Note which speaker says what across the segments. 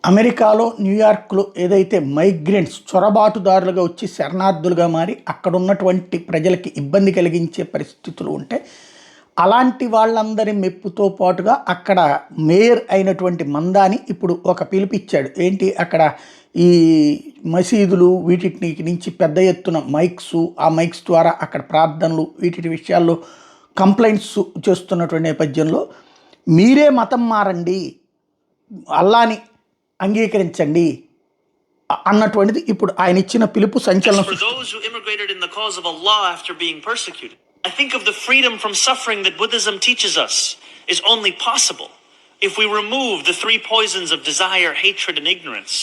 Speaker 1: అమెరికాలో న్యూయార్క్లో ఏదైతే మైగ్రెంట్స్ చొరబాటుదారులుగా వచ్చి శరణార్థులుగా మారి అక్కడ ఉన్నటువంటి ప్రజలకి ఇబ్బంది కలిగించే పరిస్థితులు ఉంటే అలాంటి వాళ్ళందరి మెప్పుతో పాటుగా అక్కడ మేయర్ అయినటువంటి మందాని ఇప్పుడు ఒక పిలుపిచ్చాడు. ఏంటి అక్కడ ఈ మసీదులు వీటి నుంచి పెద్ద ఎత్తున ఆ మైక్స్ ద్వారా అక్కడ ప్రార్థనలు వీటి విషయాల్లో కంప్లైంట్స్ చేస్తున్నటువంటి నేపథ్యంలో మీరే మతం మారండి, అల్లాని అంగీకరించండి అన్నటువంటిది ఇప్పుడు ఆయన ఇచ్చిన పిలుపు సంచలనం.
Speaker 2: I think of the freedom from suffering that Buddhism teaches us is only possible if we remove the three poisons of desire, hatred, and ignorance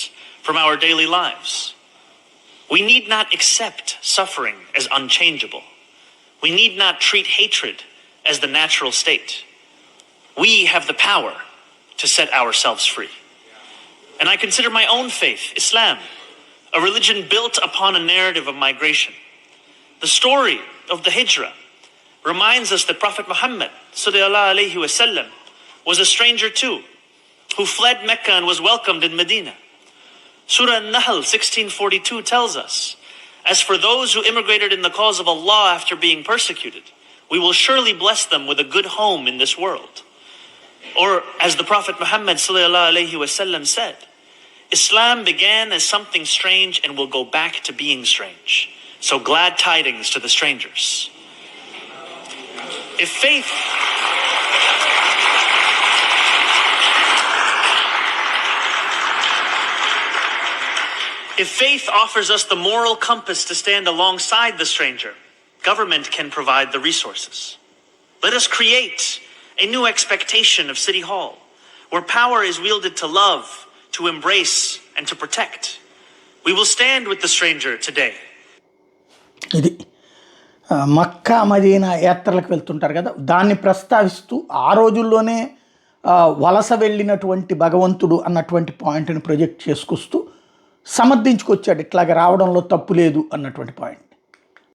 Speaker 2: from our daily lives. We need not accept suffering as unchangeable. We need not treat hatred as the natural state. We have the power to set ourselves free. And I consider my own faith, Islam, a religion built upon a narrative of migration. The story of the Hijrah reminds us that Prophet Muhammad sallallahu alaihi wasallam was a stranger too, who fled Mecca and was welcomed in Medina. Surah An-Nahl 1642 tells us, "As for those who immigrated in the cause of Allah after being persecuted, we will surely bless them with a good home in this world." Or as the Prophet Muhammad sallallahu alaihi wasallam said, Islam began as something strange and will go back to being strange. So glad tidings to the strangers. If faith offers us the moral compass to stand alongside the stranger, government can provide the resources. Let us create a new expectation of City Hall, where power is wielded to love, to embrace, and to protect. We will stand with the stranger today.
Speaker 1: ఇది మక్కా మదీనా యాత్రలకు వెళ్తుంటారు కదా, దాన్ని ప్రస్తావిస్తూ ఆ రోజుల్లోనే వలస వెళ్ళినటువంటి భగవంతుడు అన్నటువంటి పాయింట్ని ప్రొజెక్ట్ చేసుకొస్తూ సమర్థించుకొచ్చాడు. ఇట్లాగ రావడంలో తప్పు లేదు అన్నటువంటి పాయింట్.